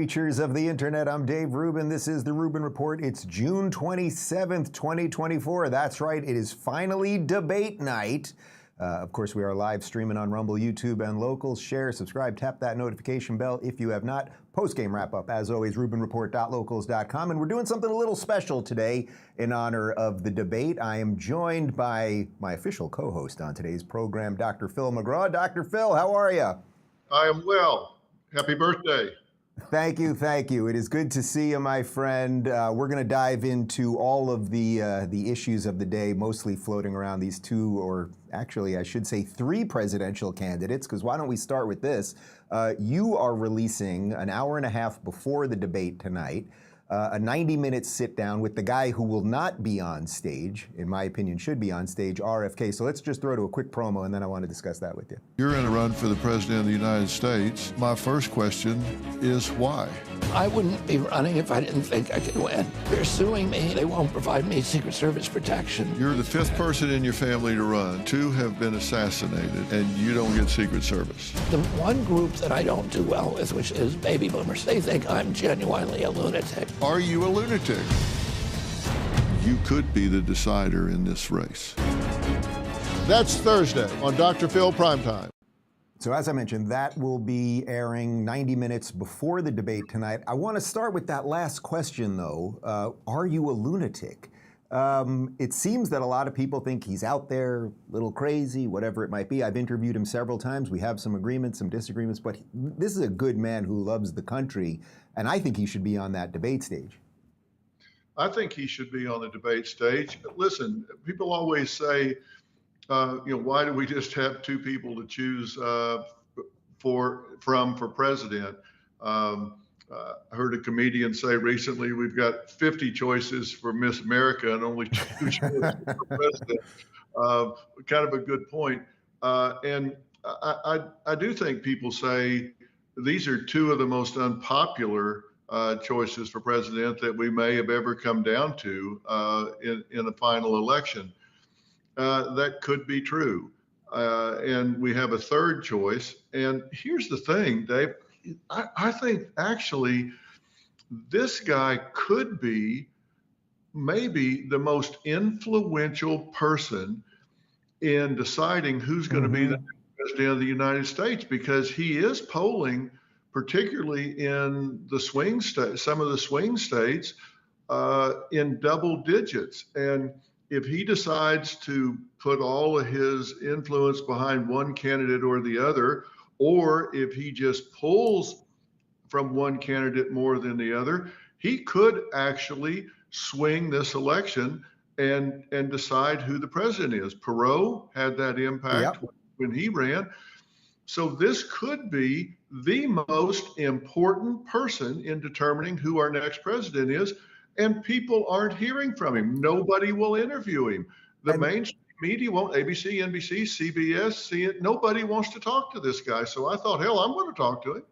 creatures of the internet. I'm Dave Rubin. This is the Rubin Report. It's June 27th, 2024. That's right. It is finally debate night. Of course, we are live streaming on Rumble, YouTube, and Locals. Share, subscribe, tap that notification bell if you have not. Post-game wrap-up, as always, rubinreport.locals.com. And we're doing something a little special today in honor of the debate. I am joined by my official co-host on today's program, Dr. Phil McGraw. Dr. Phil, how are you? I am well. Happy birthday. Thank you, thank you. It is good to see you, my friend. We're going to dive into all of the issues of the day, mostly floating around these two, or actually I should say three presidential candidates, because why don't we start with this? You are releasing an hour and a half before the debate tonight, a 90-minute sit-down with the guy who will not be on stage, in my opinion should be on stage, RFK. So let's just throw to a quick promo, and then I want to discuss that with you. You're in a run for the President of the United States. My first question is why? I wouldn't be running if I didn't think I could win. They're suing me. They won't provide me Secret Service protection. You're the fifth person in your family to run. Two have been assassinated, and you don't get Secret Service. The one group that I don't do well with, which is baby boomers, they think I'm genuinely a lunatic. Are you a lunatic? You could be the decider in this race. That's Thursday on Dr. Phil Primetime. So as I mentioned, that will be airing 90 minutes before the debate tonight. I want to start with that last question, though. Are you a lunatic? It seems that a lot of people think he's out there, a little crazy, whatever it might be. I've interviewed him several times. We have some agreements, some disagreements, but this is a good man who loves the country, and I think he should be on that debate stage. I think he should be on the debate stage. Listen, people always say, why do we just have two people to choose for president? I heard a comedian say recently, we've got 50 choices for Miss America and only two choices for president. Kind of a good point. And I do think people say these are two of the most unpopular choices for president that we may have ever come down to in a final election. That could be true. And we have a third choice. And here's the thing, Dave, I think actually this guy could be maybe the most influential person in deciding who's going to be the next president of the United States, because he is polling, particularly in the swing states, some of the swing states, in double digits. And if he decides to put all of his influence behind one candidate or the other, or if he just pulls from one candidate more than the other, he could actually swing this election and decide who the president is. Perot had that impact when he ran. So this could be the most important person in determining who our next president is. And people aren't hearing from him. Nobody will interview him. The mainstream media won't, ABC, NBC, CBS, nobody wants to talk to this guy. So I thought, hell, I'm going to talk to him.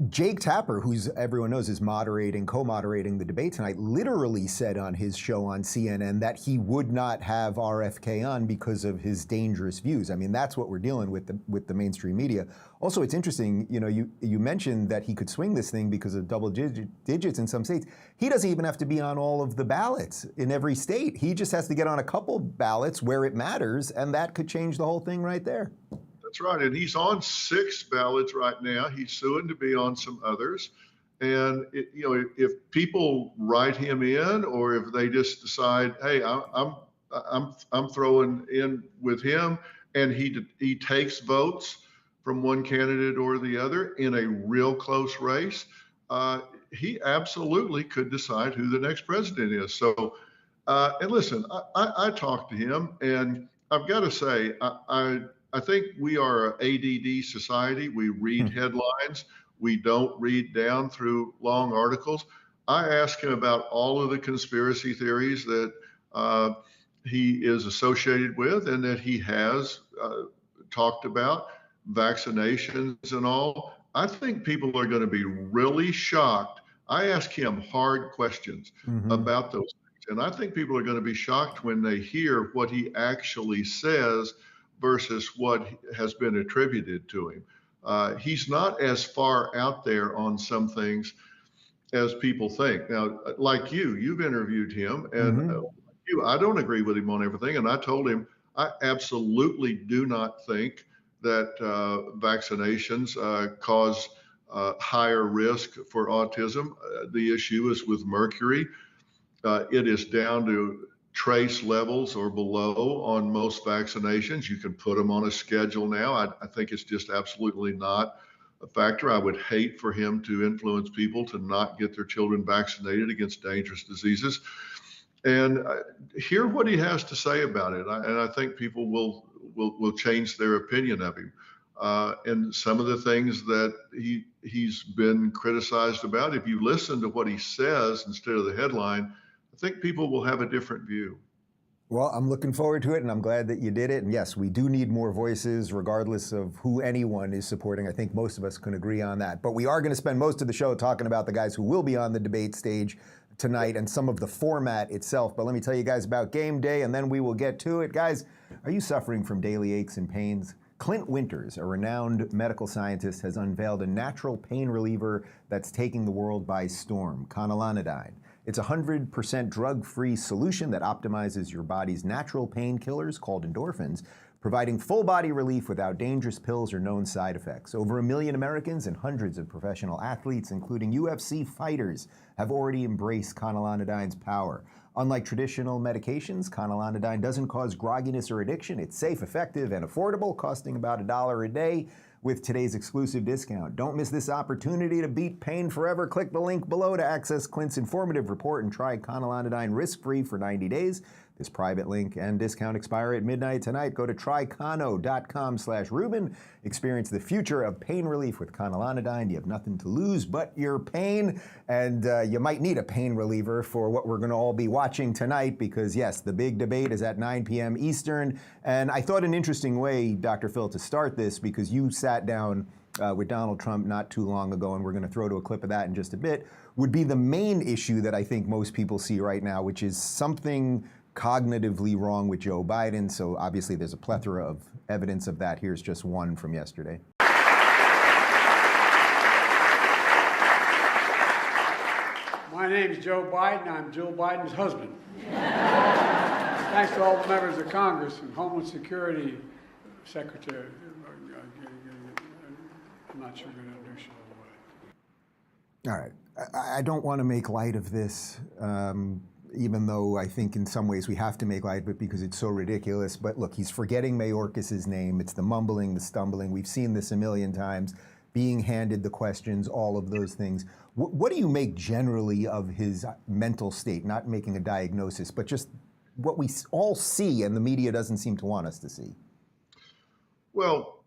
Jake Tapper, who's everyone knows is co-moderating the debate tonight, literally said on his show on CNN that he would not have RFK on because of his dangerous views. I mean, that's what we're dealing with the mainstream media. Also, it's interesting, you mentioned that he could swing this thing because of double digits in some states. He doesn't even have to be on all of the ballots in every state. He just has to get on a couple ballots where it matters, and that could change the whole thing right there. That's right. And he's on 6 ballots right now. He's soon to be on some others. And if people write him in, or if they just decide, hey, I'm throwing in with him, and he takes votes from one candidate or the other in a real close race, he absolutely could decide who the next president is. So, and listen, I talked to him, and I've got to say, I think we are an ADD society. We read headlines. We don't read down through long articles. I asked him about all of the conspiracy theories that he is associated with and that he has talked about, vaccinations and all. I think people are going to be really shocked. I asked him hard questions about those things. And I think people are going to be shocked when they hear what he actually says versus what has been attributed to him. He's not as far out there on some things as people think. Now, like you've interviewed him, and I don't agree with him on everything. And I told him I absolutely do not think that vaccinations cause higher risk for autism. The issue is with mercury. It is down to trace levels or below on most vaccinations. You can put them on a schedule now. I think it's just absolutely not a factor. I would hate for him to influence people to not get their children vaccinated against dangerous diseases. And hear what he has to say about it. And I think people will change their opinion of him. And some of the things that he's been criticized about, if you listen to what he says instead of the headline, I think people will have a different view. Well, I'm looking forward to it, and I'm glad that you did it. And yes, we do need more voices, regardless of who anyone is supporting. I think most of us can agree on that. But we are going to spend most of the show talking about the guys who will be on the debate stage tonight and some of the format itself. But let me tell you guys about game day, and then we will get to it. Guys, are you suffering from daily aches and pains? Clint Winters, a renowned medical scientist, has unveiled a natural pain reliever that's taking the world by storm, Conalanidine. It's a 100% drug-free solution that optimizes your body's natural painkillers called endorphins, providing full body relief without dangerous pills or known side effects. Over 1 million Americans and hundreds of professional athletes, including UFC fighters, have already embraced Conalanidine's power. Unlike traditional medications, Conalanidine doesn't cause grogginess or addiction. It's safe, effective, and affordable, costing about $1 a day with today's exclusive discount. Don't miss this opportunity to beat pain forever. Click the link below to access Clint's informative report and try Conalanidine risk-free for 90 days. This private link and discount expire at midnight tonight. Go to trycono.com/Rubin. Experience the future of pain relief with Conalanidine. You have nothing to lose but your pain, and you might need a pain reliever for what we're going to all be watching tonight because, yes, the big debate is at 9 p.m. Eastern. And I thought an interesting way, Dr. Phil, to start this, because you sat down with Donald Trump not too long ago, and we're going to throw to a clip of that in just a bit, would be the main issue that I think most people see right now, which is something cognitively wrong with Joe Biden. So obviously there's a plethora of evidence of that. Here's just one from yesterday. My name is Joe Biden. I'm Jill Biden's husband. Thanks to all the members of Congress and Homeland Security Secretary. I'm not sure we're going to introduce you. All right. I don't want to make light of this. Even though I think in some ways we have to make light of it because it's so ridiculous. But look, he's forgetting Mayorkas' name. It's the mumbling, the stumbling. We've seen this a million times, being handed the questions, all of those things. What do you make generally of his mental state? Not making a diagnosis, but just what we all see and the media doesn't seem to want us to see. Well,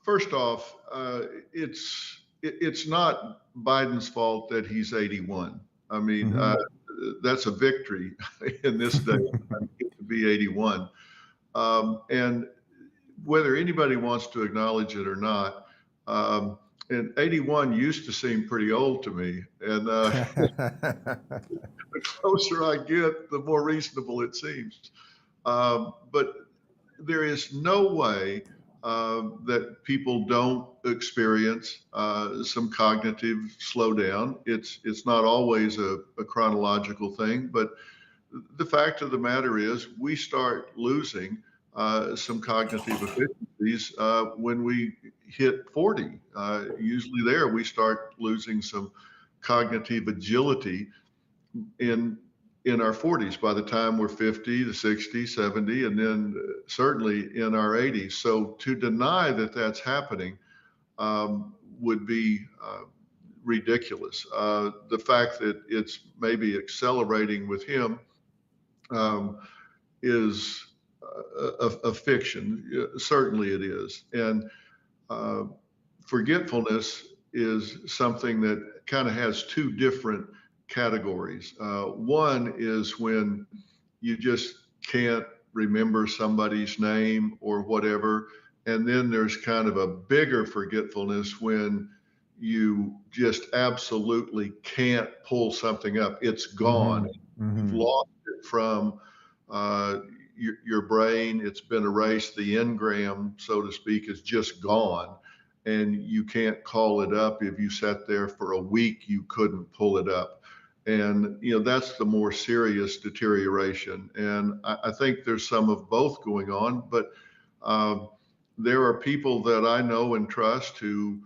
first off, it's not Biden's fault that he's 81. I mean, that's a victory in this day to be 81. And whether anybody wants to acknowledge it or not, and 81 used to seem pretty old to me. And the closer I get, the more reasonable it seems. But there is no way that people don't experience some cognitive slowdown. It's not always a chronological thing, but the fact of the matter is we start losing some cognitive efficiencies when we hit 40. Usually there we start losing some cognitive agility in our 40s by the time we're 50 to 60, 70, and then certainly in our 80s. So to deny that that's happening would be ridiculous. The fact that it's maybe accelerating with him is a fiction. Certainly it is. And forgetfulness is something that kind of has two different categories. One is when you just can't remember somebody's name or whatever. And then there's kind of a bigger forgetfulness when you just absolutely can't pull something up. It's gone. You've lost it from your brain. It's been erased. The engram, so to speak, is just gone. and you can't call it up. If you sat there for a week, you couldn't pull it up. And, that's the more serious deterioration. And I think there's some of both going on, but there are people that I know and trust who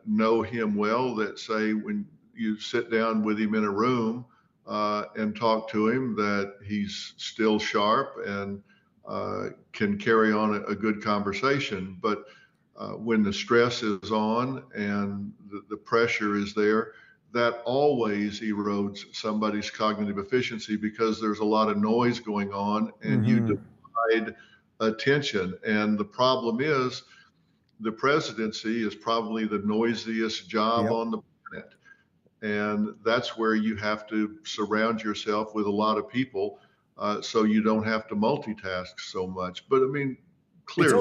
know him well that say when you sit down with him in a room and talk to him that he's still sharp and can carry on a good conversation. But when the stress is on and the pressure is there, that always erodes somebody's cognitive efficiency because there's a lot of noise going on and you divide attention. And the problem is the presidency is probably the noisiest job on the planet. And that's where you have to surround yourself with a lot of people so you don't have to multitask so much. But I mean, clearly.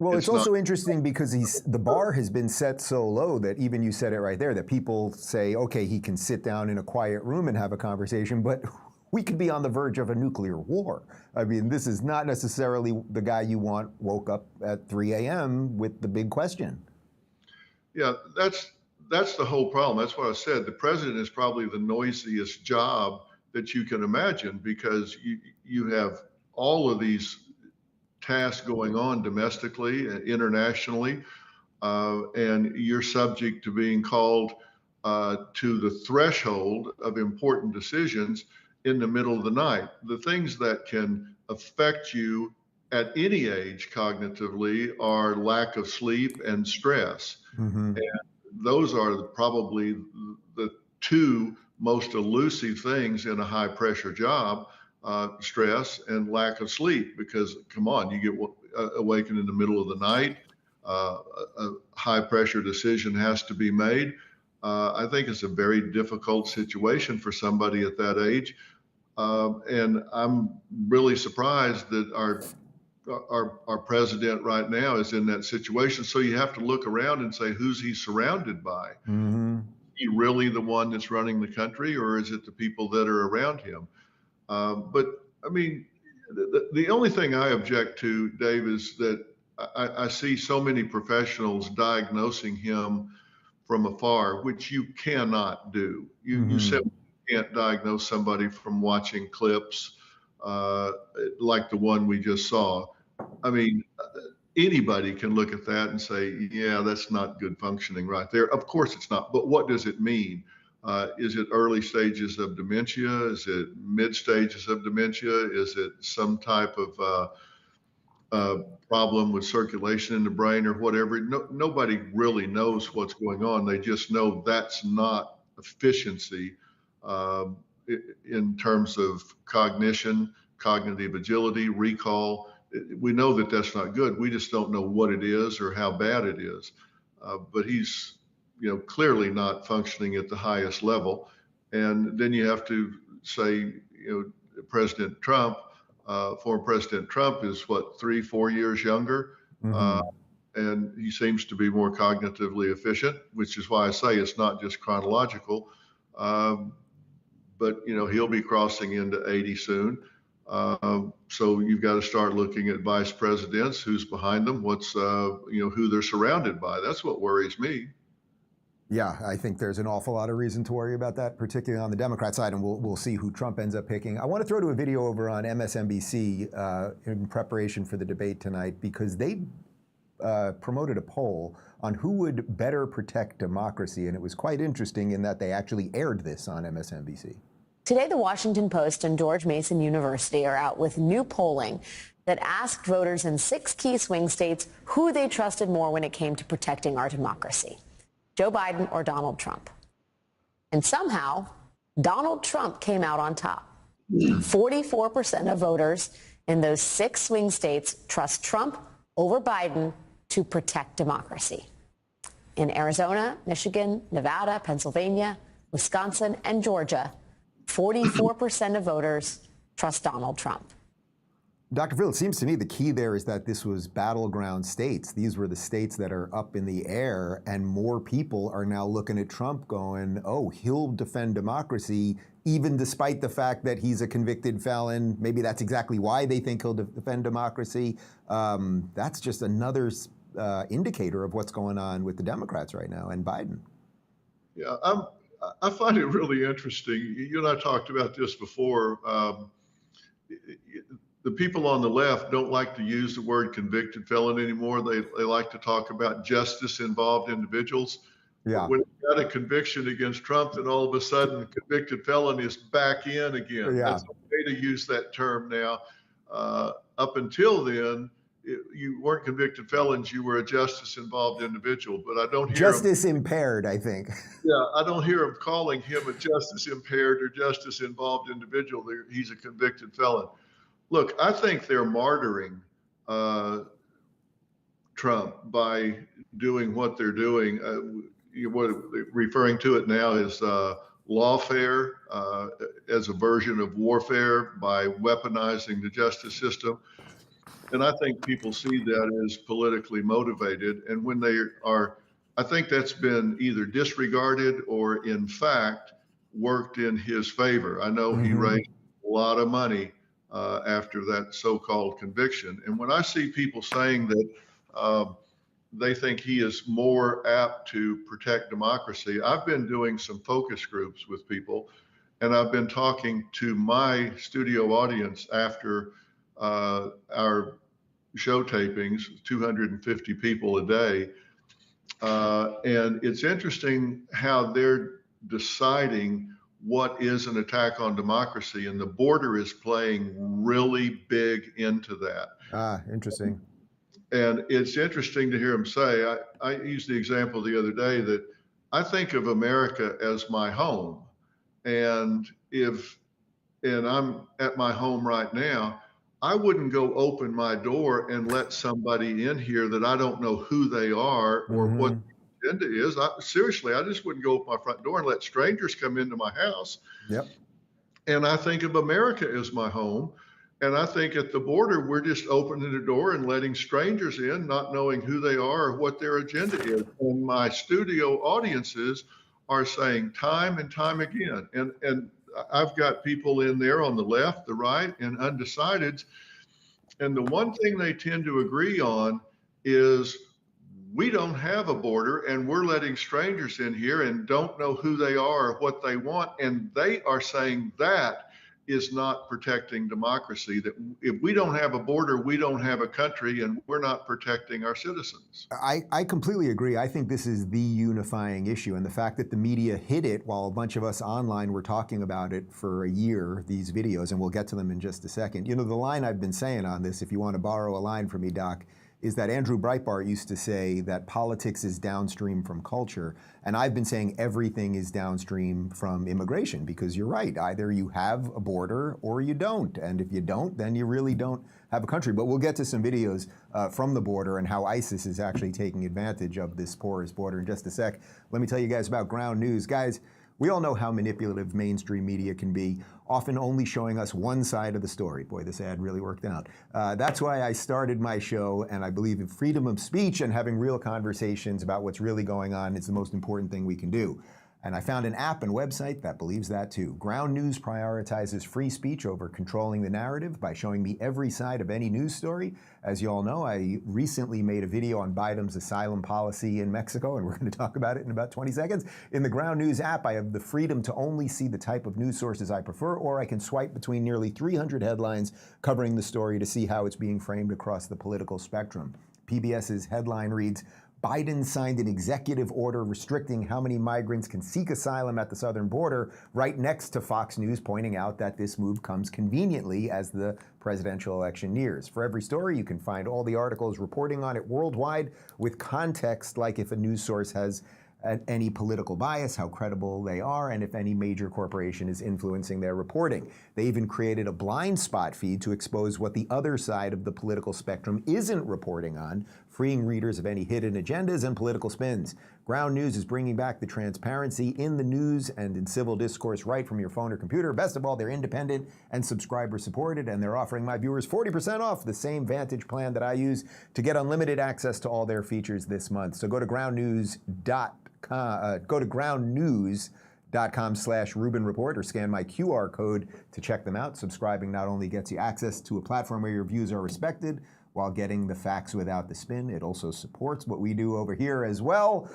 It's also interesting because the bar has been set so low that even you said it right there, that people say, okay, he can sit down in a quiet room and have a conversation, but we could be on the verge of a nuclear war. I mean, this is not necessarily the guy you want woke up at 3 a.m. with the big question. Yeah, that's the whole problem. That's what I said. The president is probably the noisiest job that you can imagine because you have all of these tasks going on domestically and internationally, and you're subject to being called to the threshold of important decisions in the middle of the night. The things that can affect you at any age cognitively are lack of sleep and stress. And those are probably the two most elusive things in a high pressure job. Stress and lack of sleep, because come on, you get awakened in the middle of the night, a high pressure decision has to be made. I think it's a very difficult situation for somebody at that age. And I'm really surprised that our president right now is in that situation. So you have to look around and say, who's he surrounded by? Is he really the one that's running the country, or is it the people that are around him? But I mean, the only thing I object to, Dave, is that I see so many professionals diagnosing him from afar, which you cannot do. You simply can't diagnose somebody from watching clips like the one we just saw. I mean, anybody can look at that and say, yeah, that's not good functioning right there. Of course it's not, but what does it mean? Is it early stages of dementia? Is it mid stages of dementia? Is it some type of problem with circulation in the brain or whatever? Nobody really knows what's going on. They just know that's not efficiency in terms of cognition, cognitive agility, recall. We know that that's not good. We just don't know what it is or how bad it is. But he's clearly not functioning at the highest level. And then you have to say, President Trump, former President Trump is 3-4 years younger. And he seems to be more cognitively efficient, which is why I say it's not just chronological. But he'll be crossing into 80 soon. So you've got to start looking at vice presidents, who's behind them, what's, who they're surrounded by. That's what worries me. Yeah, I think there's an awful lot of reason to worry about that, particularly on the Democrat side, and we'll see who Trump ends up picking. I want to throw to a video over on MSNBC in preparation for the debate tonight, because they promoted a poll on who would better protect democracy, and it was quite interesting in that they actually aired this on MSNBC. Today, the Washington Post and George Mason University are out with new polling that asked voters in 6 key swing states who they trusted more when it came to protecting our democracy. Joe Biden or Donald Trump. And somehow, Donald Trump came out on top. 44% of voters in those 6 swing states trust Trump over Biden to protect democracy. In Arizona, Michigan, Nevada, Pennsylvania, Wisconsin, and Georgia, 44% of voters trust Donald Trump. Dr. Phil, it seems to me the key there is that this was battleground states. These were the states that are up in the air, and more people are now looking at Trump going, oh, he'll defend democracy, even despite the fact that he's a convicted felon. Maybe that's exactly why they think he'll defend democracy. That's just another indicator of what's going on with the Democrats right now and Biden. Yeah, I find it really interesting. You and I talked about this before. The people on the left don't like to use the word convicted felon anymore. They like to talk about justice-involved individuals. Yeah. When you got a conviction against Trump, then all of a sudden convicted felon is back in again. Yeah. That's okay to use that term now. Up until then, you weren't convicted felons, you were a justice-involved individual, but I don't hear justice impaired, I think. Yeah, I don't hear him calling him a justice-impaired or justice-involved individual. He's a convicted felon. Look, I think they're martyring Trump by doing what they're doing. Referring to it now as lawfare, as a version of warfare by weaponizing the justice system. And I think people see that as politically motivated. And when they are, I think that's been either disregarded or in fact worked in his favor. I know he raised a lot of money after that so-called conviction. And when I see people saying that they think he is more apt to protect democracy, I've been doing some focus groups with people, and I've been talking to my studio audience after our show tapings, 250 people a day. And it's interesting how they're deciding what is an attack on democracy, and the border is playing really big into that. Ah, interesting. And it's interesting to hear him say, I used the example the other day that I think of America as my home. And I'm at my home right now, I wouldn't go open my door and let somebody in here that I don't know who they are or what the agenda is. Seriously, I just wouldn't go open my front door and let strangers come into my house. Yep. And I think of America as my home. And I think at the border, we're just opening the door and letting strangers in, not knowing who they are or what their agenda is. And my studio audiences are saying time and time again, and I've got people in there on the left, the right, and undecideds. And the one thing they tend to agree on is we don't have a border and we're letting strangers in here and don't know who they are or what they want. And they are saying that is not protecting democracy, that if we don't have a border, we don't have a country, and we're not protecting our citizens. I completely agree. I think this is the unifying issue, and the fact that the media hid it while a bunch of us online were talking about it for a year, these videos, and we'll get to them in just a second. You know, the line I've been saying on this, if you want to borrow a line from me, Doc, is that Andrew Breitbart used to say that politics is downstream from culture. And I've been saying everything is downstream from immigration, because you're right. Either you have a border or you don't. And if you don't, then you really don't have a country. But we'll get to some videos from the border and how ISIS is actually taking advantage of this porous border in just a sec. Let me tell you guys about Ground News. Guys, we all know how manipulative mainstream media can be, often only showing us one side of the story. Boy, this ad really worked out. That's why I started my show, and I believe in freedom of speech and having real conversations about what's really going on is the most important thing we can do. And I found an app and website that believes that too. Ground News prioritizes free speech over controlling the narrative by showing me every side of any news story. As you all know, I recently made a video on Biden's asylum policy in Mexico, and we're going to talk about it in about 20 seconds. In the Ground News app, I have the freedom to only see the type of news sources I prefer, or I can swipe between nearly 300 headlines covering the story to see how it's being framed across the political spectrum. PBS's headline reads, Biden signed an executive order restricting how many migrants can seek asylum at the southern border, right next to Fox News pointing out that this move comes conveniently as the presidential election nears. For every story, you can find all the articles reporting on it worldwide with context, like if a news source has any political bias, how credible they are, and if any major corporation is influencing their reporting. They even created a blind spot feed to expose what the other side of the political spectrum isn't reporting on, freeing readers of any hidden agendas and political spins. Ground News is bringing back the transparency in the news and in civil discourse right from your phone or computer. Best of all, they're independent and subscriber supported, and they're offering my viewers 40% off the same Vantage plan that I use to get unlimited access to all their features this month. So go to groundnews.com/Rubin Report or scan my QR code to check them out. Subscribing not only gets you access to a platform where your views are respected, while getting the facts without the spin. It also supports what we do over here as well.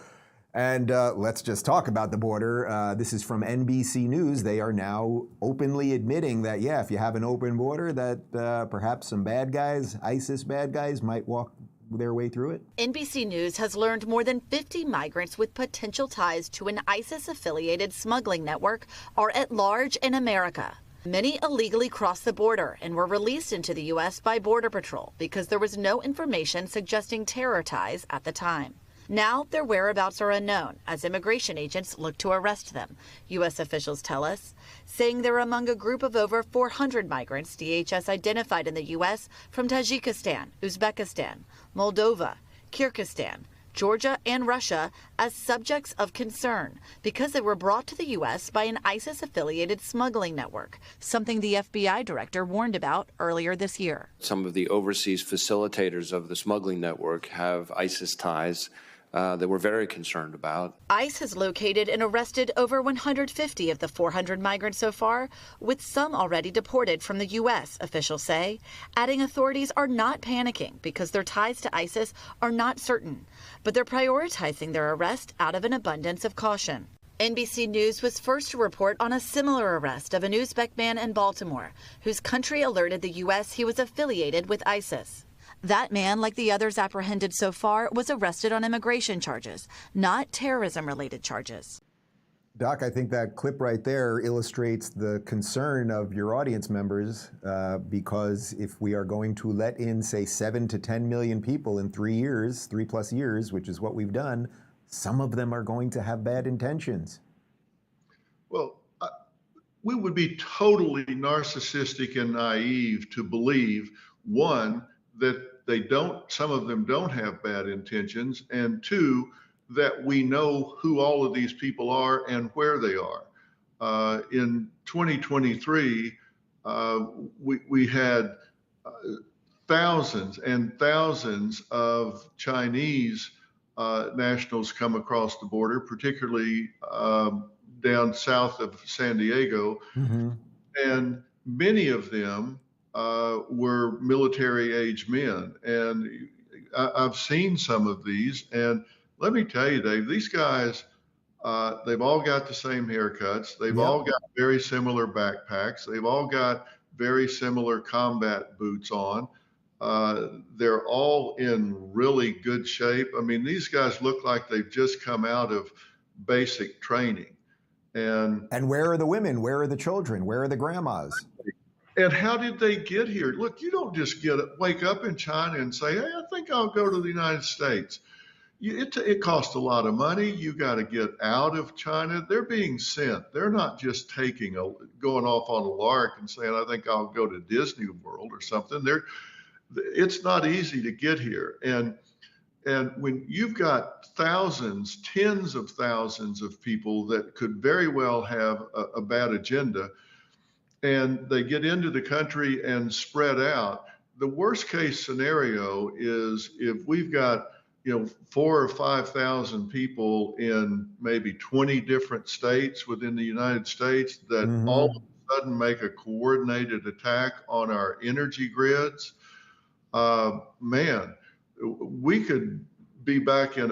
And let's just talk about the border. This is from NBC News. They are now openly admitting that, yeah, if you have an open border, that perhaps some bad guys, ISIS bad guys, might walk their way through it. NBC News has learned more than 50 migrants with potential ties to an ISIS-affiliated smuggling network are at large in America. Many illegally crossed the border and were released into the U.S. by Border Patrol because there was no information suggesting terror ties at the time. Now their whereabouts are unknown as immigration agents look to arrest them, U.S. officials tell us, saying they're among a group of over 400 migrants DHS identified in the U.S. from Tajikistan, Uzbekistan, Moldova, Kyrgyzstan, Georgia, and Russia as subjects of concern because they were brought to the U.S. by an ISIS-affiliated smuggling network, something the FBI director warned about earlier this year. Some of the overseas facilitators of the smuggling network have ISIS ties that we're very concerned about. ICE has located and arrested over 150 of the 400 migrants so far, with some already deported from the U.S., officials say, adding authorities are not panicking because their ties to ISIS are not certain, but they're prioritizing their arrest out of an abundance of caution. NBC News was first to report on a similar arrest of an Uzbek man in Baltimore, whose country alerted the U.S. he was affiliated with ISIS. That man, like the others apprehended so far, was arrested on immigration charges, not terrorism-related charges. Doc, I think that clip right there illustrates the concern of your audience members because if we are going to let in, say, 7 to 10 million people in 3 years, 3+ years, which is what we've done, some of them are going to have bad intentions. Well, we would be totally narcissistic and naive to believe, one, that some of them don't have bad intentions, and two, that we know who all of these people are and where they are. In 2023, we had thousands and thousands of Chinese nationals come across the border, particularly down south of San Diego, and many of them were military-age men. And I've seen some of these, and let me tell you, Dave, these guys, they've all got the same haircuts. They've all got very similar backpacks. They've all got very similar combat boots on. They're all in really good shape. I mean, these guys look like they've just come out of basic training. And where are the women? Where are the children? Where are the grandmas? And how did they get here? Look, you don't just wake up in China and say, hey, I think I'll go to the United States. It costs a lot of money. You got to get out of China. They're being sent. They're not just going off on a lark and saying, I think I'll go to Disney World or something. It's not easy to get here. And when you've got thousands, tens of thousands of people that could very well have a bad agenda, and they get into the country and spread out, the worst case scenario is if we've got 4,000 or 5,000 people in maybe 20 different states within the United States that all of a sudden make a coordinated attack on our energy grids. Man, we could be back in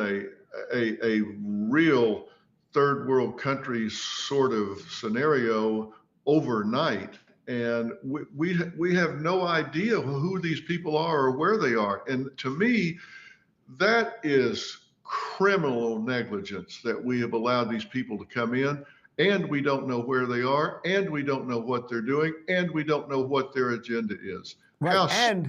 a real third world country sort of scenario overnight, and we have no idea who these people are or where they are. And to me, that is criminal negligence that we have allowed these people to come in, and we don't know where they are, and we don't know what they're doing, and we don't know what their agenda is. Right.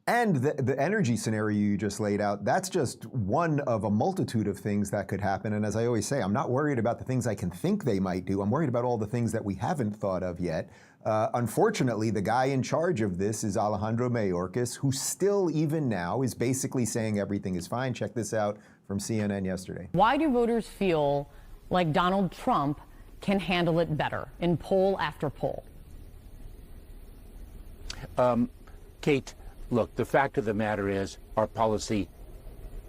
And the energy scenario you just laid out, that's just one of a multitude of things that could happen. And as I always say, I'm not worried about the things I can think they might do. I'm worried about all the things that we haven't thought of yet. Unfortunately, the guy in charge of this is Alejandro Mayorkas, who still, even now, is basically saying everything is fine. Check this out from CNN yesterday. Why do voters feel like Donald Trump can handle it better in poll after poll? Kate, look, the fact of the matter is our policy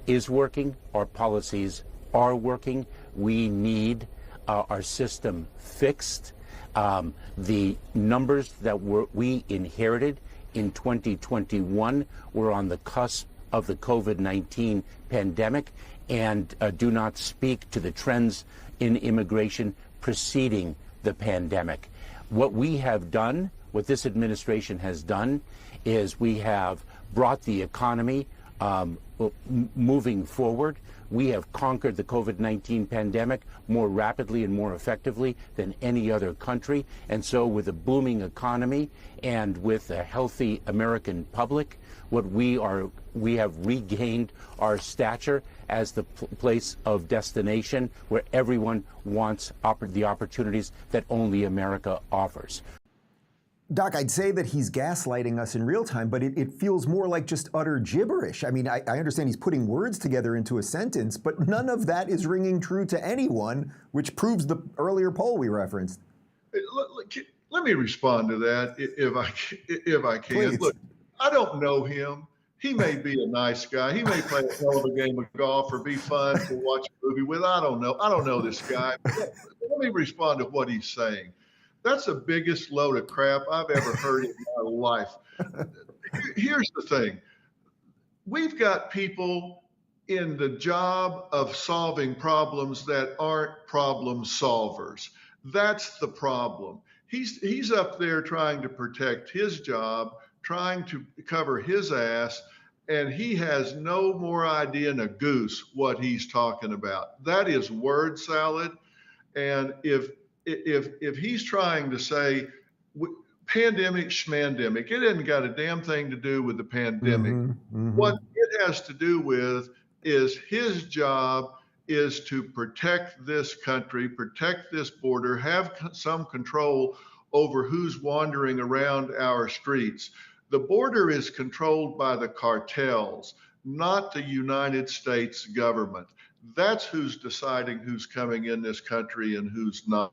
is working. Our policies are working. We need our system fixed. The numbers that we inherited in 2021. We're on the cusp of the COVID-19 pandemic and do not speak to the trends in immigration preceding the pandemic. What we have done, what this administration has done, is we have brought the economy moving forward. We have conquered the COVID-19 pandemic more rapidly and more effectively than any other country. And so with a booming economy and with a healthy American public, we have regained our stature as the place of destination where everyone wants the opportunities that only America offers. Doc, I'd say that he's gaslighting us in real time, but it feels more like just utter gibberish. I mean, I understand he's putting words together into a sentence, but none of that is ringing true to anyone, which proves the earlier poll we referenced. Let me respond to that if I can. Please. Look, I don't know him. He may be a nice guy. He may play a hell of a game of golf or be fun to watch a movie with. I don't know. I don't know this guy. But let me respond to what he's saying. That's the biggest load of crap I've ever heard in my life. Here's the thing. We've got people in the job of solving problems that aren't problem solvers. That's the problem. He's up there trying to protect his job, trying to cover his ass, and he has no more idea than a goose what he's talking about. That is word salad. And if he's trying to say pandemic schmandemic, it hasn't got a damn thing to do with the pandemic. What it has to do with is his job is to protect this country, protect this border, have some control over who's wandering around our streets. The border is controlled by the cartels, not the United States government. That's who's deciding who's coming in this country and who's not.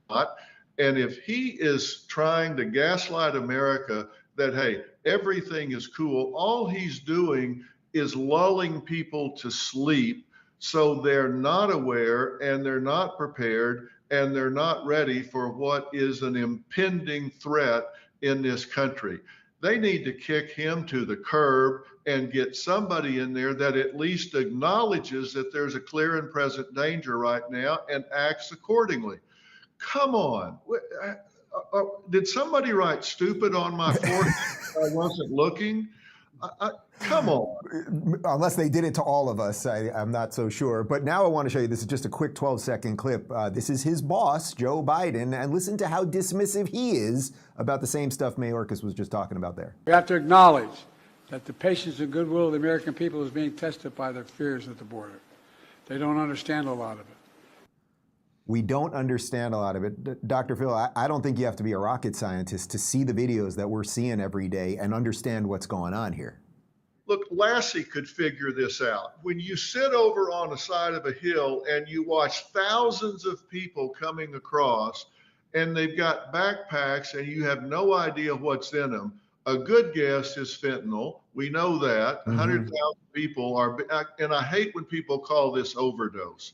And if he is trying to gaslight America that, hey, everything is cool, all he's doing is lulling people to sleep so they're not aware and they're not prepared and they're not ready for what is an impending threat in this country. They need to kick him to the curb and get somebody in there that at least acknowledges that there's a clear and present danger right now and acts accordingly. Come on. Did somebody write stupid on my forehead? I wasn't looking. Come on. Unless they did it to all of us, I'm not so sure. But now I want to show you, this is just a quick 12-second clip. This is his boss, Joe Biden, and listen to how dismissive he is about the same stuff Mayorkas was just talking about there. We have to acknowledge that the patience and goodwill of the American people is being tested by their fears at the border. They don't understand a lot of it. We don't understand a lot of it. Dr. Phil, I don't think you have to be a rocket scientist to see the videos that we're seeing every day and understand what's going on here. Look, Lassie could figure this out. When you sit over on the side of a hill and you watch thousands of people coming across and they've got backpacks and you have no idea what's in them, a good guess is fentanyl. We know that. 100,000 people are, and I hate when people call this overdose.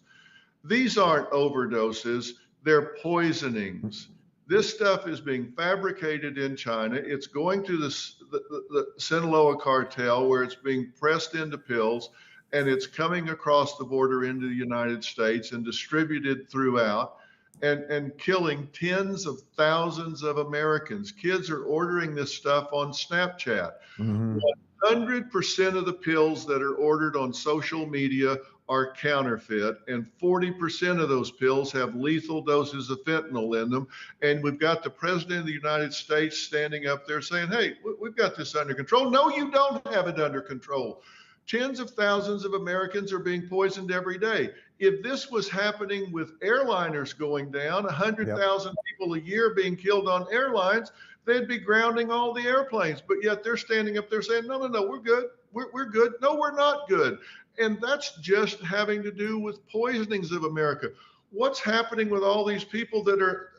These aren't overdoses, they're poisonings. This stuff is being fabricated in China. It's going to the Sinaloa cartel where it's being pressed into pills, and it's coming across the border into the United States and distributed throughout and killing tens of thousands of Americans. Kids are ordering this stuff on Snapchat. 100% of the pills that are ordered on social media are counterfeit, and 40% of those pills have lethal doses of fentanyl in them. And we've got the President of the United States standing up there saying, hey, we've got this under control. No, you don't have it under control. Tens of thousands of Americans are being poisoned every day. If this was happening with airliners going down, 100,000 people a year being killed on airlines, they'd be grounding all the airplanes. But yet they're standing up there saying, no, we're good. We're good. No, we're not good. And that's just having to do with poisonings of America. What's happening with all these people that are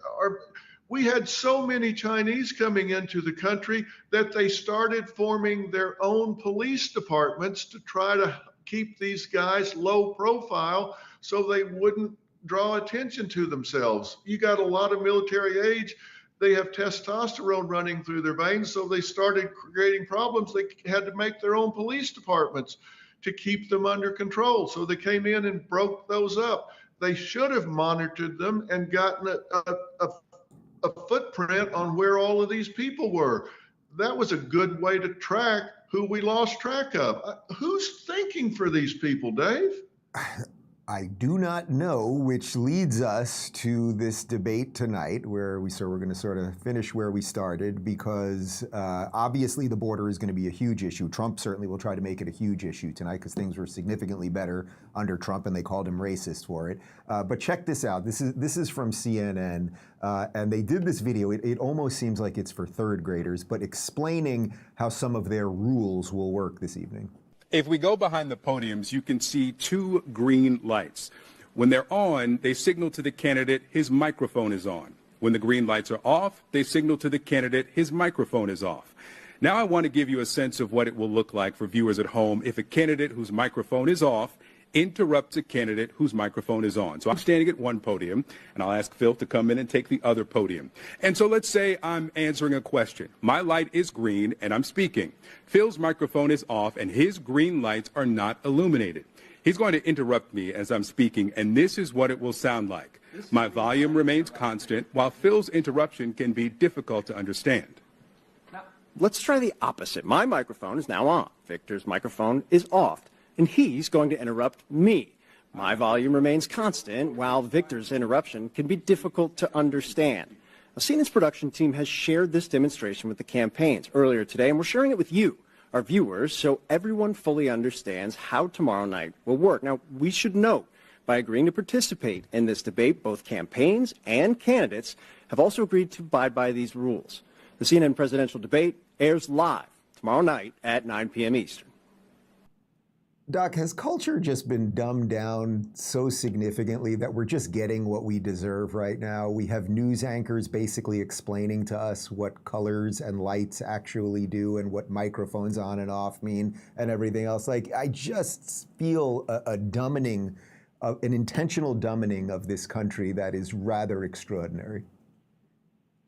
we had so many Chinese coming into the country that they started forming their own police departments to try to keep these guys low profile so they wouldn't draw attention to themselves. You got a lot of military age They have testosterone running through their veins, so they started creating problems. They had to make their own police departments to keep them under control. So they came in and broke those up. They should have monitored them and gotten a footprint on where all of these people were. That was a good way to track who we lost track of. Who's thinking for these people, Dave? I do not know, which leads us to this debate tonight, where we're going to sort of finish where we started, because obviously the border is going to be a huge issue. Trump certainly will try to make it a huge issue tonight because things were significantly better under Trump, and they called him racist for it. But check this out. This is from CNN, and they did this video. It almost seems like it's for third graders, but explaining how some of their rules will work this evening. If we go behind the podiums, you can see two green lights. When they're on, they signal to the candidate his microphone is on. When the green lights are off, they signal to the candidate his microphone is off. Now I want to give you a sense of what it will look like for viewers at home if a candidate whose microphone is off interrupts a candidate whose microphone is on. So I'm standing at one podium, and I'll ask Phil to come in and take the other podium. And so let's say I'm answering a question. My light is green, and I'm speaking. Phil's microphone is off, and his green lights are not illuminated. He's going to interrupt me as I'm speaking, and this is what it will sound like. My volume remains constant, while Phil's interruption can be difficult to understand. Now, let's try the opposite. My microphone is now on. Victor's microphone is off, and he's going to interrupt me. My volume remains constant, while Victor's interruption can be difficult to understand. Now, CNN's production team has shared this demonstration with the campaigns earlier today, and we're sharing it with you, our viewers, so everyone fully understands how tomorrow night will work. Now, we should note, by agreeing to participate in this debate, both campaigns and candidates have also agreed to abide by these rules. The CNN presidential debate airs live tomorrow night at 9 p.m. Eastern. Doc, has culture just been dumbed down so significantly that we're just getting what we deserve right now? We have news anchors basically explaining to us what colors and lights actually do and what microphones on and off mean and everything else. Like, I just feel a dumbing, an intentional dumbing of this country that is rather extraordinary.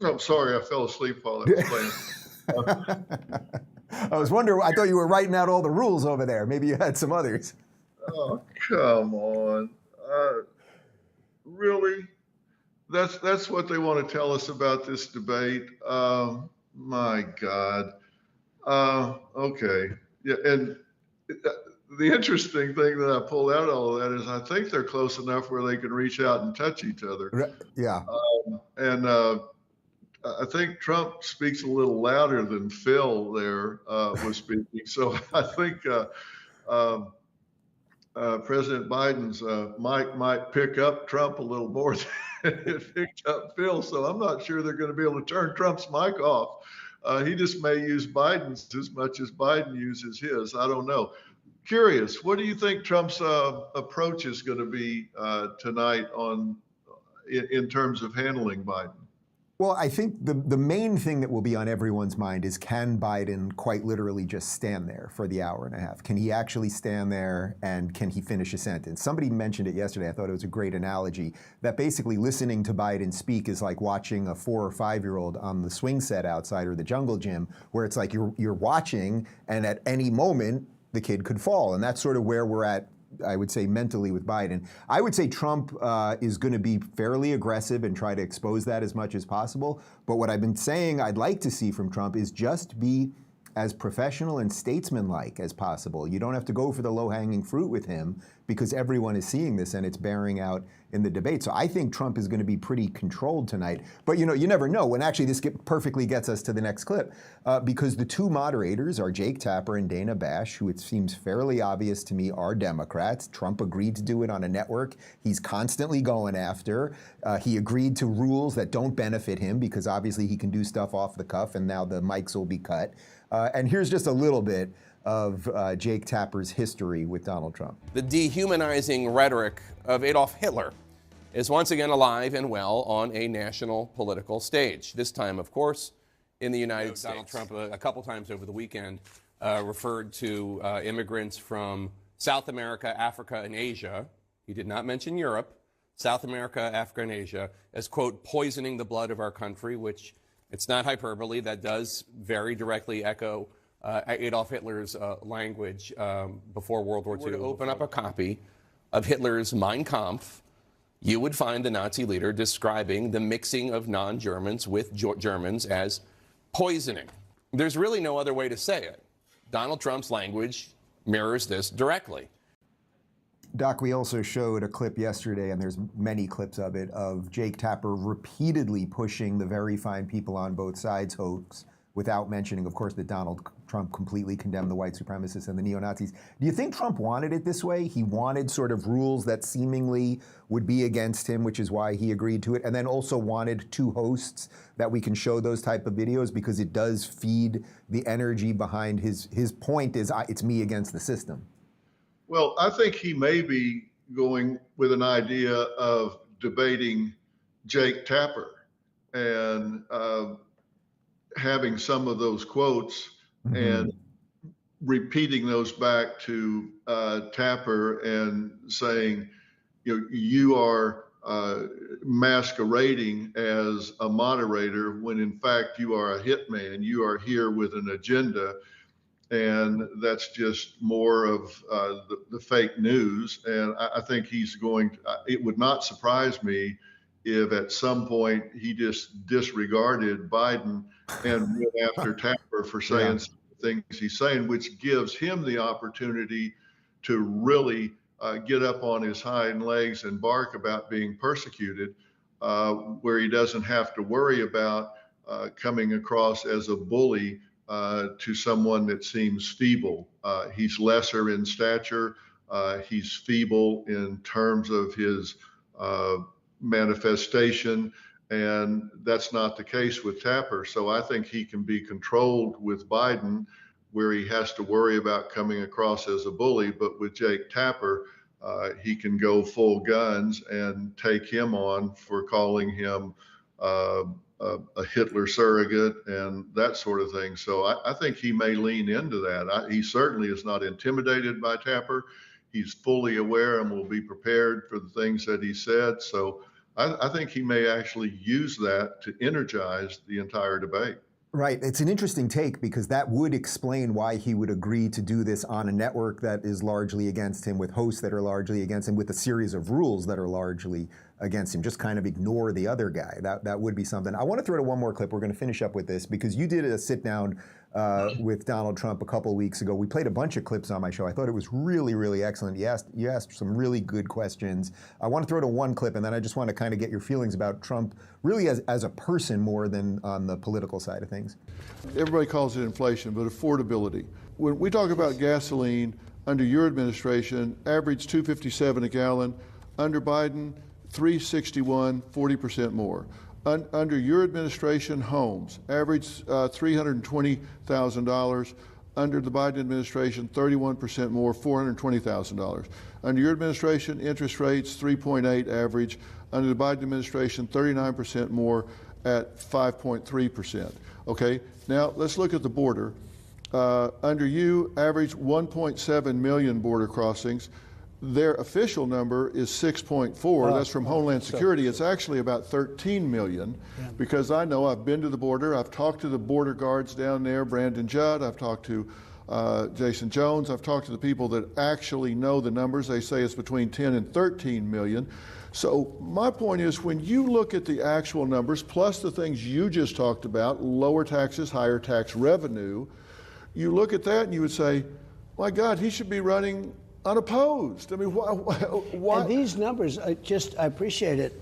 I'm sorry, I fell asleep while I was playing. I was wondering, I thought you were writing out all the rules over there. Maybe you had some others. Oh, come on. Really? That's what they want to tell us about this debate? My God. Okay. Yeah, and the interesting thing that I pulled out of all of that is I think they're close enough where they can reach out and touch each other. Yeah. I think Trump speaks a little louder than Phil there was speaking. So I think President Biden's mic might pick up Trump a little more than it picked up Phil. So I'm not sure they're going to be able to turn Trump's mic off. He just may use Biden's as much as Biden uses his. I don't know. Curious, what do you think Trump's approach is going to be tonight in terms of handling Biden? Well, I think the main thing that will be on everyone's mind is, can Biden quite literally just stand there for the hour and a half? Can he actually stand there, and can he finish a sentence? Somebody mentioned it yesterday. I thought it was a great analogy, that basically listening to Biden speak is like watching a 4 or 5-year-old on the swing set outside or the jungle gym, where it's like you're watching, and at any moment the kid could fall. And that's sort of where we're at, I would say, mentally with Biden. I would say Trump is going to be fairly aggressive and try to expose that as much as possible. But what I've been saying I'd like to see from Trump is just be as professional and statesmanlike as possible. You don't have to go for the low-hanging fruit with him, because everyone is seeing this and it's bearing out in the debate. So I think Trump is going to be pretty controlled tonight. But you never know. When actually this perfectly gets us to the next clip, because the two moderators are Jake Tapper and Dana Bash, who it seems fairly obvious to me are Democrats. Trump agreed to do it on a network he's constantly going after. He agreed to rules that don't benefit him, because obviously he can do stuff off the cuff, and now the mics will be cut. And here's just a little bit of Jake Tapper's history with Donald Trump. The dehumanizing rhetoric of Adolf Hitler is once again alive and well on a national political stage. This time, of course, in the United States. Donald Trump, a couple times over the weekend, referred to immigrants from South America, Africa, and Asia. He did not mention Europe. South America, Africa, and Asia as, quote, poisoning the blood of our country, which it's not hyperbole. That does very directly echo Adolf Hitler's language before World War II. To open up a copy of Hitler's Mein Kampf, you would find the Nazi leader describing the mixing of non-Germans with Germans as poisoning. There's really no other way to say it. Donald Trump's language mirrors this directly. Doc, we also showed a clip yesterday, and there's many clips of it, of Jake Tapper repeatedly pushing the very fine people on both sides hoax without mentioning, of course, that Donald Trump completely condemned the white supremacists and the neo-Nazis. Do you think Trump wanted it this way? He wanted sort of rules that seemingly would be against him, which is why he agreed to it, and then also wanted two hosts that we can show those type of videos because it does feed the energy behind his point is it's me against the system. Well, I think he may be going with an idea of debating Jake Tapper and having some of those quotes and repeating those back to Tapper and saying, you are masquerading as a moderator when in fact you are a hitman. You are here with an agenda. And that's just more of the fake news. And I think he's going to, it would not surprise me if at some point he just disregarded Biden and went after Tapper for saying some things he's saying, which gives him the opportunity to really get up on his hind legs and bark about being persecuted, where he doesn't have to worry about coming across as a bully to someone that seems feeble. He's lesser in stature. He's feeble in terms of his manifestation, and that's not the case with Tapper. So I think he can be controlled with Biden, where he has to worry about coming across as a bully. But with Jake Tapper, he can go full guns and take him on for calling him a Hitler surrogate and that sort of thing. So I think he may lean into that. He certainly is not intimidated by Tapper. He's fully aware and will be prepared for the things that he said. So I think he may actually use that to energize the entire debate. Right. It's an interesting take because that would explain why he would agree to do this on a network that is largely against him, with hosts that are largely against him, with a series of rules that are largely against him. Just kind of ignore the other guy. That would be something. I want to throw to one more clip. We're going to finish up with this because you did a sit down with Donald Trump a couple of weeks ago. We played a bunch of clips on my show. I thought it was really, really excellent. You asked some really good questions. I want to throw to one clip, and then I just want to kind of get your feelings about Trump really as a person more than on the political side of things. Everybody calls it inflation, but affordability. When we talk about gasoline under your administration, average $2.57 a gallon. Under Biden, $3.61, 40% more. Under your administration, homes average $320,000. Under the Biden administration, 31% more, $420,000. Under your administration, interest rates 3.8 average. Under the Biden administration, 39% more at 5.3%. Okay, now let's look at the border. Under you, average 1.7 million border crossings. Their official number is 6.4. That's from Homeland Security. It's actually about 13 million because I know I've been to the border. I've talked to the border guards down there, Brandon Judd. I've talked to Jason Jones. I've talked to the people that actually know the numbers. They say it's between 10 and 13 million. So my point is, when you look at the actual numbers, plus the things you just talked about, lower taxes, higher tax revenue, you look at that and you would say, my God, he should be running unopposed. I mean, why? And these numbers, I appreciate it,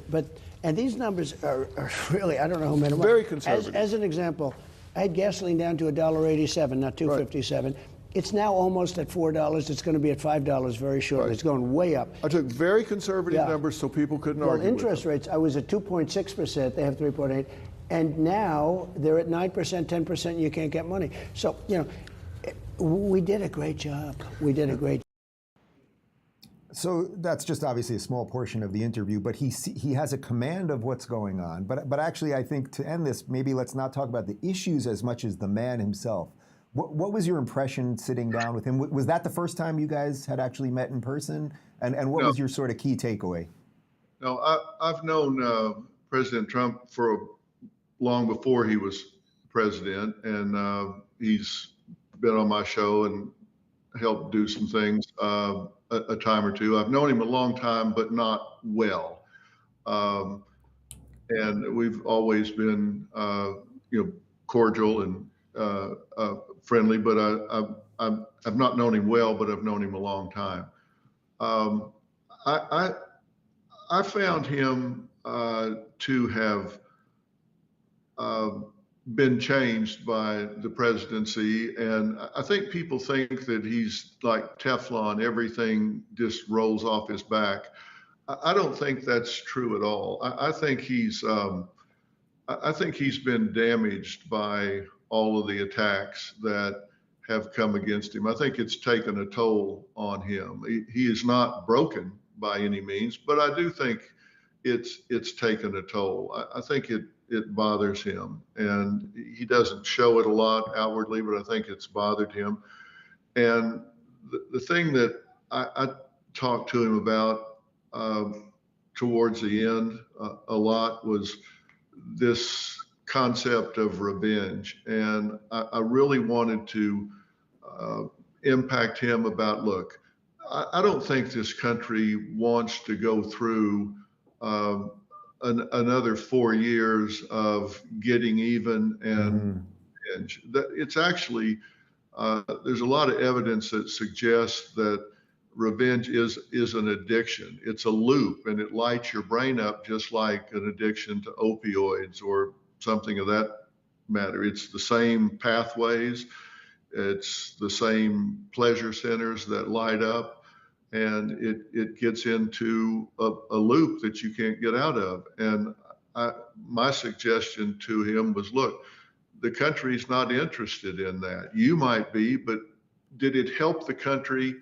and these numbers are really, I don't know how many. Very conservative. As an example, I had gasoline down to $1.87, not $2.57. Right. It's now almost at $4. It's going to be at $5 very shortly. Right. It's going way up. I took very conservative numbers so people couldn't argue. Well, interest rates, I was at 2.6%. They have 3.8, and now they're at 9%, 10%. You can't get money. So we did a great job. We did a great job. So that's just obviously a small portion of the interview, but he has a command of what's going on. But actually, I think to end this, maybe let's not talk about the issues as much as the man himself. What was your impression sitting down with him? Was that the first time you guys had actually met in person? And what was your sort of key takeaway? No, I've known President Trump for long before he was president, and he's been on my show and helped do some things a time or two. I've known him a long time, but not well. And we've always been, cordial and friendly. But I've not known him well, but I've known him a long time. I found him to have been changed by the presidency, and I think people think that he's like Teflon, everything just rolls off his back. I don't think that's true at all. I think he's been damaged by all of the attacks that have come against him. I think it's taken a toll on him. He is not broken by any means, but I do think it's taken a toll. I think it bothers him, and he doesn't show it a lot outwardly, but I think it's bothered him. And the thing that I talked to him about towards the end a lot was this concept of revenge. And I really wanted to impact him about, look, I don't think this country wants to go through another 4 years of getting even and revenge. It's actually, there's a lot of evidence that suggests that revenge is an addiction. It's a loop, and it lights your brain up just like an addiction to opioids or something of that matter. It's the same pathways. It's the same pleasure centers that light up, and it gets into a loop that you can't get out of. And my suggestion to him was, look, the country's not interested in that. You might be, but did it help the country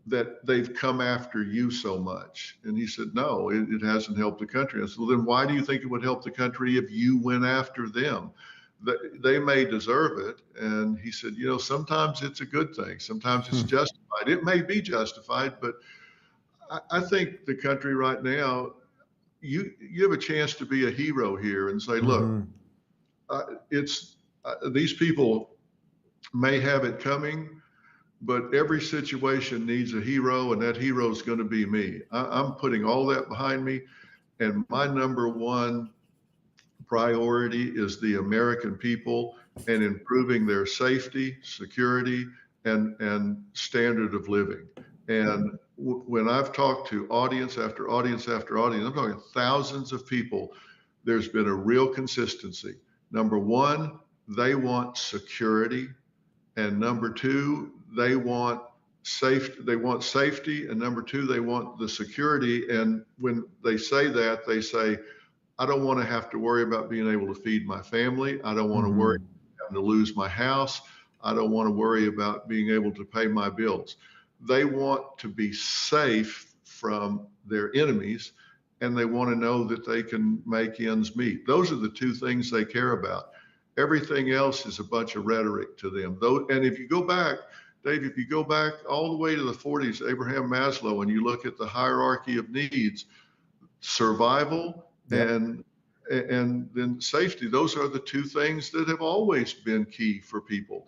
that they've come after you so much? And he said, no, it hasn't helped the country. I said, well, then why do you think it would help the country if you went after them? They may deserve it. And he said, sometimes it's a good thing. Sometimes it's justified. It may be justified, but I think the country right now, you have a chance to be a hero here and say, look, these people may have it coming, but every situation needs a hero, and that hero is going to be me. I'm putting all that behind me, and my number one priority is the American people and improving their safety, security, and standard of living. And when I've talked to audience after audience after audience, I'm talking thousands of people, there's been a real consistency. Number one, they want security. And number two, they want safety. And number two, they want the security. And when they say that, they say, I don't want to have to worry about being able to feed my family. I don't want to worry about having to lose my house. I don't want to worry about being able to pay my bills. They want to be safe from their enemies, and they want to know that they can make ends meet. Those are the two things they care about. Everything else is a bunch of rhetoric to them. And if you go back, Dave, if you go back all the way to the 40s, Abraham Maslow, and you look at the hierarchy of needs, survival and then safety, those are the two things that have always been key for people.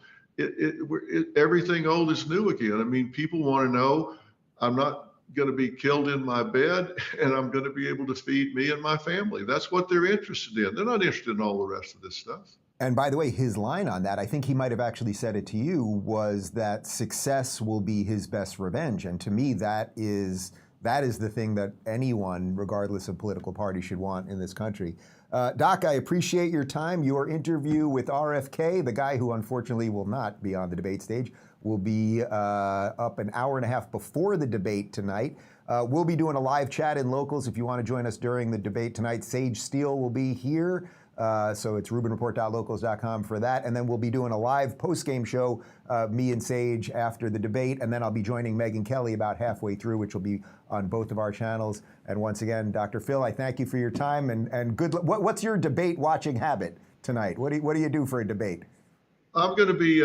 Everything old is new again. I mean, people want to know, I'm not going to be killed in my bed, and I'm going to be able to feed me and my family. That's what they're interested in. They're not interested in all the rest of this stuff. And by the way, his line on that, I think he might have actually said it to you, was that success will be his best revenge. And to me, that is the thing that anyone, regardless of political party, should want in this country. Doc, I appreciate your time. Your interview with RFK, the guy who unfortunately will not be on the debate stage, will be up an hour and a half before the debate tonight. We'll be doing a live chat in Locals. If you want to join us during the debate tonight, Sage Steele will be here. So it's rubinreport.locals.com for that. And then we'll be doing a live post-game show, me and Sage, after the debate. And then I'll be joining Megyn Kelly about halfway through, which will be on both of our channels. And once again, Dr. Phil, I thank you for your time, and good luck. What's your debate watching habit tonight? What do you do for a debate? I'm going to be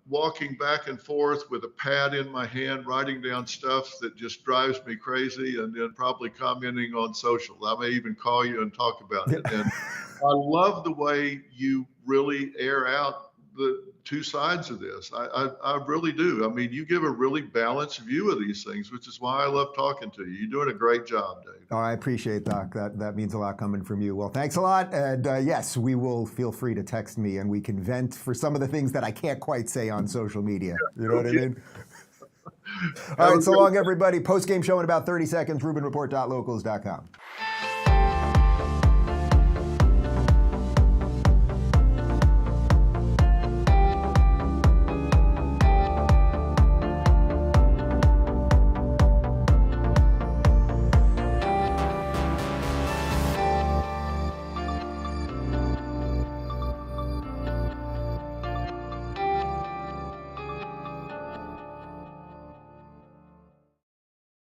walking back and forth with a pad in my hand, writing down stuff that just drives me crazy, and then probably commenting on social. I may even call you and talk about it. And I love the way you really air out the two sides of this. I really do. I mean, you give a really balanced view of these things, which is why I love talking to you. You're doing a great job, Dave. Oh, I appreciate that. That means a lot coming from you. Well, thanks a lot. And yes, we will feel free to text me and we can vent for some of the things that I can't quite say on social media. You know what I mean? All right, so long, everybody. Post-game show in about 30 seconds, RubinReport.locals.com.